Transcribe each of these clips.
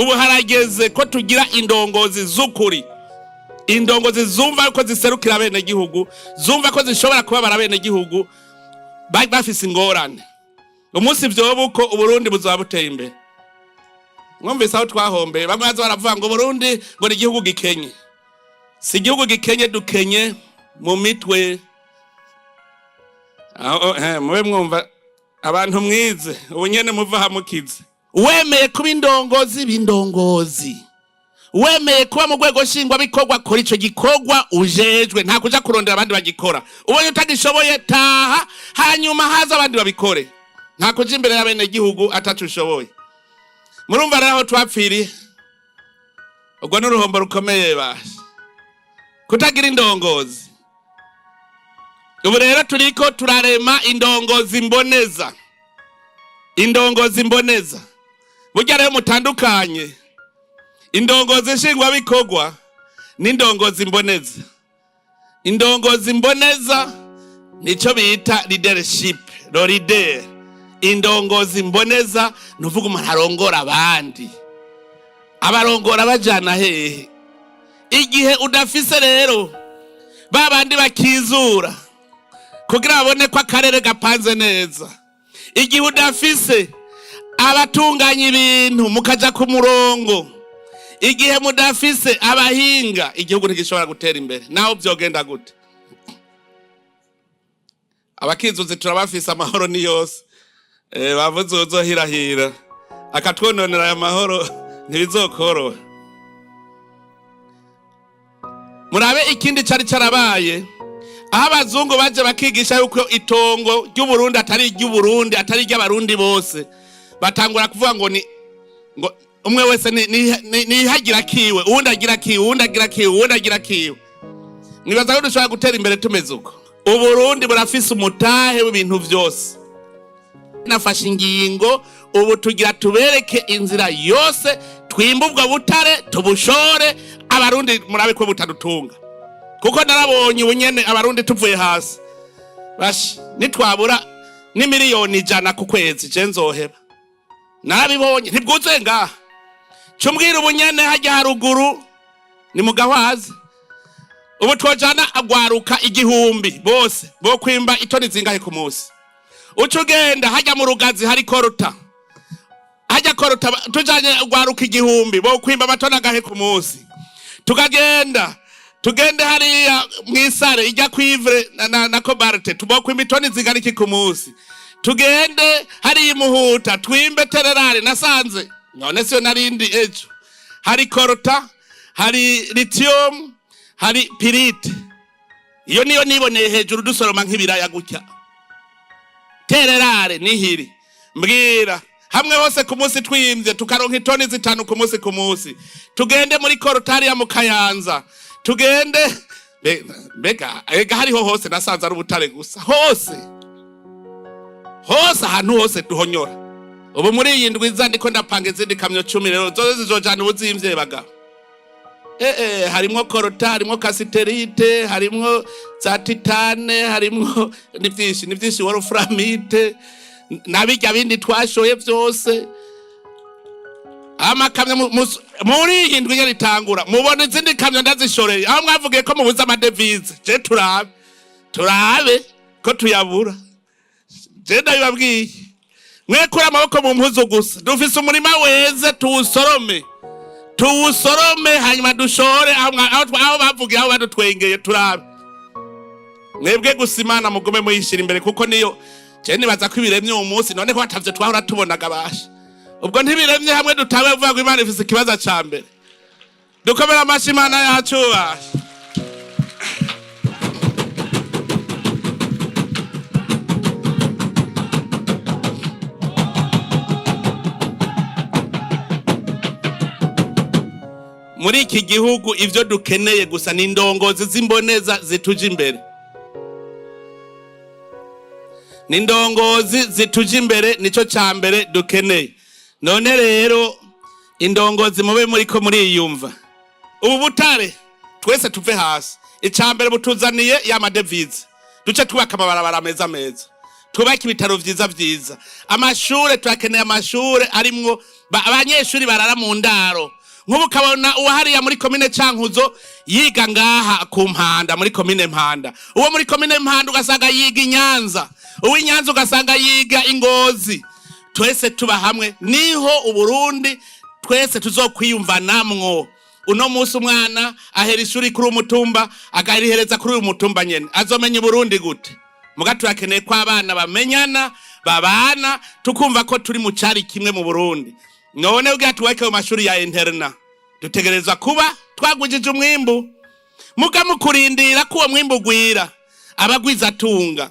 ubu harageze ko tugira indongozi z'ukuri, indongozi zumva ko ziserukira bene gihugu, zumva ko zishobora kubabara bene gihugu bafise ingorane. Umunsi vyobuko Uburundi buzaba buteye imbere. Mwumvise aho twahombe, bamwe baravuga ngo Burundi ngo ni igihugu gikenye. Si igihugu gikenye, dukenye mu mitwe. Mube mwumva abantu mwize, ubu nyene muva hamukize. Wemeye kuba indongozi b'indongozi, wemeye kuba mu rwego nshingwa bikorwa, kora ico gikorwa ujejwe, nta kuja kurondera abandi bagikora. Ubonye utagishoboye taha, hanyuma haza abandi babikore, nta kuja imbere y'abene gihugu atacu ushoboye. Murumva rero aho twapfiriye, ubwo n'uruhombo rukomeye basha kutagira indongozi. Ubu rero turiko turarema indongozi imboneza, indongozi imboneza. Burya rero mutandukanye indongozi nshingwa bikorwa n'indongozi imboneza. Indongozi imboneza nico bita leadership, leader. Indongozi imboneza nuvuga umuntu arongora abandi, abarongora bajana hehe. Igihe udafise rero babandi bakizura kugira babone ko akarere gapanze neza, igihe udafise abatunganya ibintu mukaja ku murongo, igihe mudafise abahinga, igihugu ntigishobora gutera imbere. Naho byogenda gute? Abakizuzi turabafise amahoro ni yose, bavuze uzohirahira akatwononera aya mahoro ntibizokoroha. Murabe ikindi cari carabaye, aho abazungu baje bakigisha yuko itongo ry'Uburundi atari ry'Uburundi, atari ry'abarundi bose, batangura kuvuga ngo umwe wese nihagira kiwe, uwundi agira kiwe, uwundi agira kiwe, uwundi agira kiwe. Nibaza ko dushobora gutera imbere tumeze uko. Uburundi burafise umutahe w'ibintu vyose. Nafashe ingingo ubu tugira tubereke inzira yose, twimba ubwo butare tubushore, abarundi murabe ko butadutunga. Kuko narabonye ubunyene abarundi tuvuye hasi bashi nitwabura ni miliyoni 100 ku kwezi, je nzoheba. Narabibonye ntibwuze ngaha. Cumbwira ubunyene hajya haruguru ni mugahwazi, ubu twojana agwaruka 1000 bose bo kwimba itoni zingahe ku munsi. Ucugenda hajya mu Rugazi hari korota, hajya korota tujanye agwaruka 1000 bo kwimba batona gahe ku munsi. Tugende hariya mwisare ijya kwivre na Kobarte tubokwe imitoni zingana iki ku munsi. Tugende hari imuhuta twimbe tererare nasanze none siyo narindi ejo. Hari korota, hari lithium, hari pirite. Iyo niyo niboneye hejuru dusoroma nk'ibiraya gutya. Tererare nihiri mbwira hamwe hose ku munsi twimvye tukaronka itoni 5 ku munsi ku munsi. Tugende muri korotari ya mu Kayanza, tugende mbega hariho hose nasanze ari ubutare gusa, hose ahantu hose duhonyora. Ubu muri iyi ndwi ndiko ndapanga izindi kamyo 10 rero zose zizojana ubuzimvye bagabo. Harimwo korota, harimwo kasiterite, harimwo za titane, harimwo nivyinshi wolframite nabijya bindi twashoye vyose. Amakamyo muri iyi ndwi yaritangura mubona izindi kamyo ndazishoreye, aho mwavugiye ko mubuza amadevize. Je turabe ko tuyabura. Je ndabibabwiye mwekura amaboko mu mpuzu gusa, dufise umurima weze tuwusorome hanyuma dushore aho bavugiye, aho badutwengeye turabe. Mwebwe gusimana mugume muyishira imbere kuko niyo je nibaza ko ibiremye uwo munsi none ko batavye twahora tubonaga basha. Ubwo ntibiremye hamwe dutabe vuga ngo Imana ifise ikibazo ca mbere. Dukomera amashi Imana yacu basha. Muri iki gihugu ivyo dukeneye gusa ni indongozi z'imboneza zituje imbere. Ni indongozi zituje imbere nico ca mbere dukeneye. None rero indongozi mube muriko muriyumva. Ubu butare twese tuve hasi. Icambere butuzaniye ya madevize. Duce twubaka amabarabara meza. twubake ibitaro vyiza. Amashure turakeneye amashure arimwo abanyeshuri barara mu ndaro. Nk'ubu kabona uwahariya muri komine Cankuzo yiga ngaha ku Mpanda muri komine Mpanda. Uwo muri komine Mpanda ugasanga yiga Inyanza. Uwo Inyanza ugasanga yiga Ingozi. Twese tuba hamwe niho Uburundi twese tuzokwiyumvanamwo. Uno musi umwana ahera ishuri kuri umutumba agarihereza kuri uyu mutumba nyene. Azomenya Burundi gute? Muga turakeneye ko abana bamenyana, babana, tukumva ko turi mu cari kimwe mu Burundi. None ubwo tuwake mu mashuri ya interna. Dutegerezwa kuba twagujije umwimbu. Muga mukurindira ko uwo mwimbu gwira. Abagwiza tunga.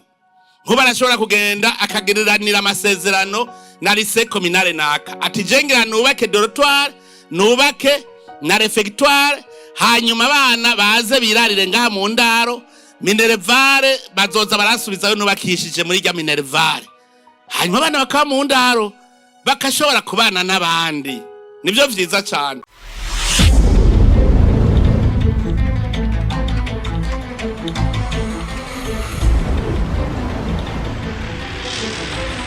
Nkuba arashobora kugenda akagiriranira amasezerano na lycée communale naka. Ati jengera nubake dortoir, nubake na refectoire, hanyuma abana baze birarire ngaha mu ndaro. Minervare bazoza barasubizayo nubakishije muri rya minervare. Hanyuma abana bakaba mu ndaro bakashobora kubana n'abandi. Nivyo vyiza cyane.